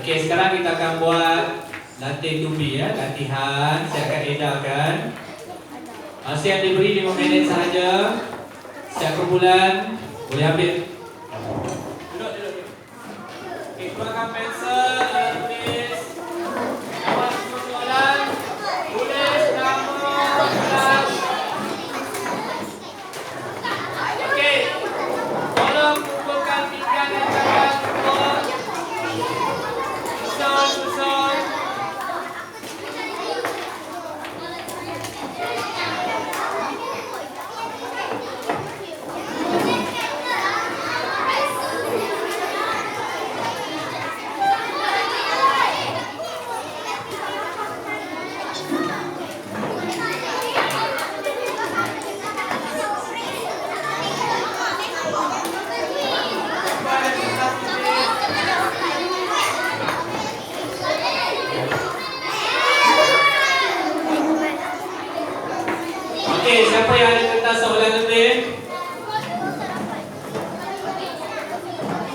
Okey, sekarang kita akan buat latih tumbi ya, latihan. Saya akan edarkan. Masa yang diberi 5 minit sahaja. Setiap kumpulan boleh ambil. Duduk. Okey, keluarkan pensel dan tulis. Jawab semua soalan. Tulis nama kelas. Okey. Tolong kumpulkan pinggan dan tangan semua. Susun. Okey, siapa yang ada kertas soalan lebih?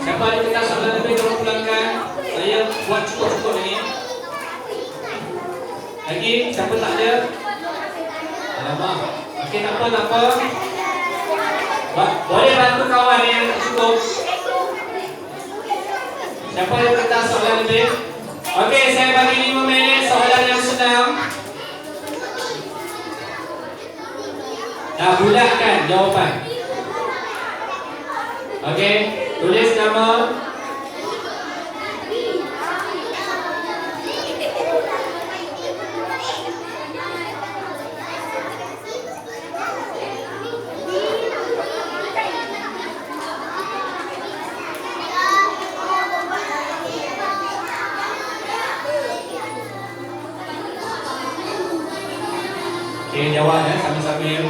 Siapa ada kertas soalan lebih, tolong pulangkan. Saya buat cukup-cukup lagi. Lagi, siapa tak ada? Alamak. Okey, tak apa. Boleh bantu kawan yang tak cukup. Siapa ada kertas soalan lebih? Okey, saya bagi 5 minit soalan yang senang. Dah bulatkan jawapan. Okey, tulis nama. Okey, jawab ya sambil-sambil.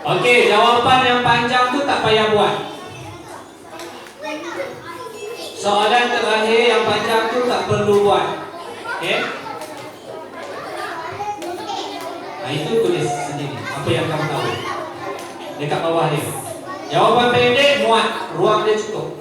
Okey, jawapan yang panjang tu tak payah buat. Soalan terakhir yang panjang tu tak perlu buat. Okey? Nah, itu tulis sendiri apa yang kamu tahu. Dekat bawah dia. Jawapan pendek muat, ruang dia cukup.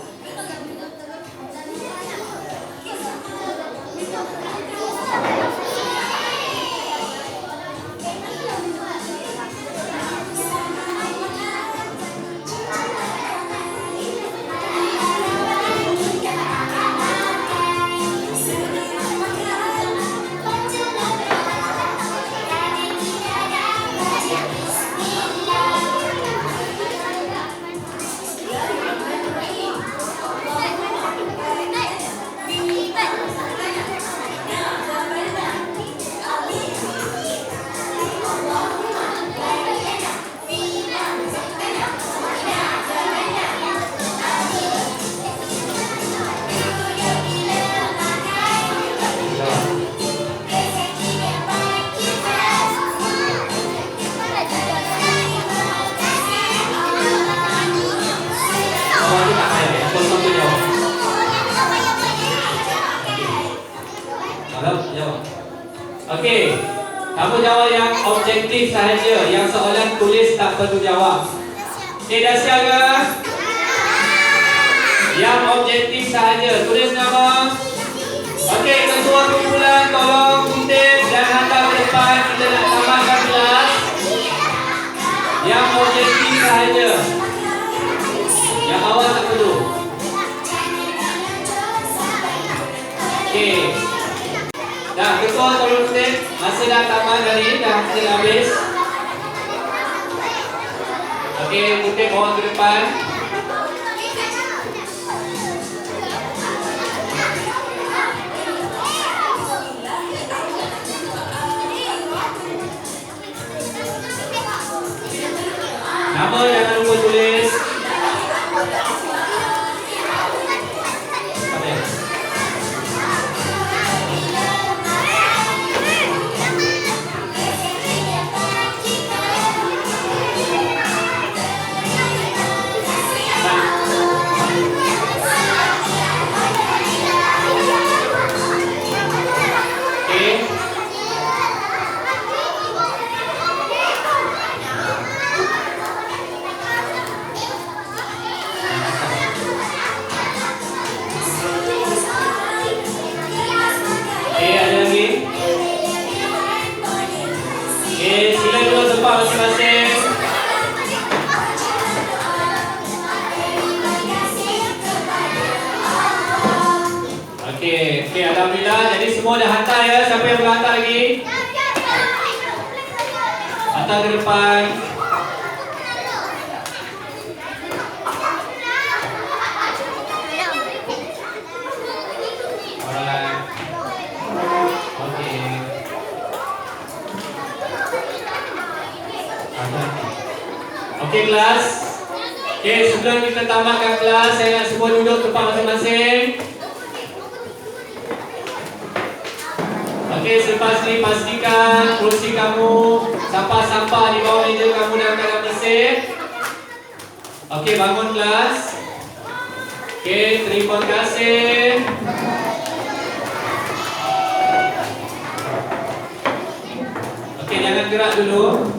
jawab. Okey. Kamu jawab yang objektif sahaja. Yang soalan tulis tak perlu jawab. Okey, dah siap ke? Yang objektif sahaja. Tulis nama. Okey, ketua kumpulan tolong kutip dan hantar ke depan. Kita nak tamatkan kelas. Yang objektif sahaja. Yang bawah tak perlu. Okey. Dah, ketua tolong kutip. Masa dah tamat tadi, dah habis. Okey, kutip bawa ke depan. Nama jangan lupa tulis. Sila dua tempat masing-masing. Okey, alhamdulillah. Jadi semua dah hantar ya. Siapa yang belum hantar lagi? Hantar ke depan. Alright. Okey. Okey kelas. Okey, sebelum kita tamatkan kelas, saya nak semua duduk tempat masing-masing. Okey, selepas ni pastikan kerusi kamu, sampah-sampah di bawah meja kamu dalam keadaan bersih. Okey, bangun kelas. Okey, terima kasih. Okey, jangan gerak dulu.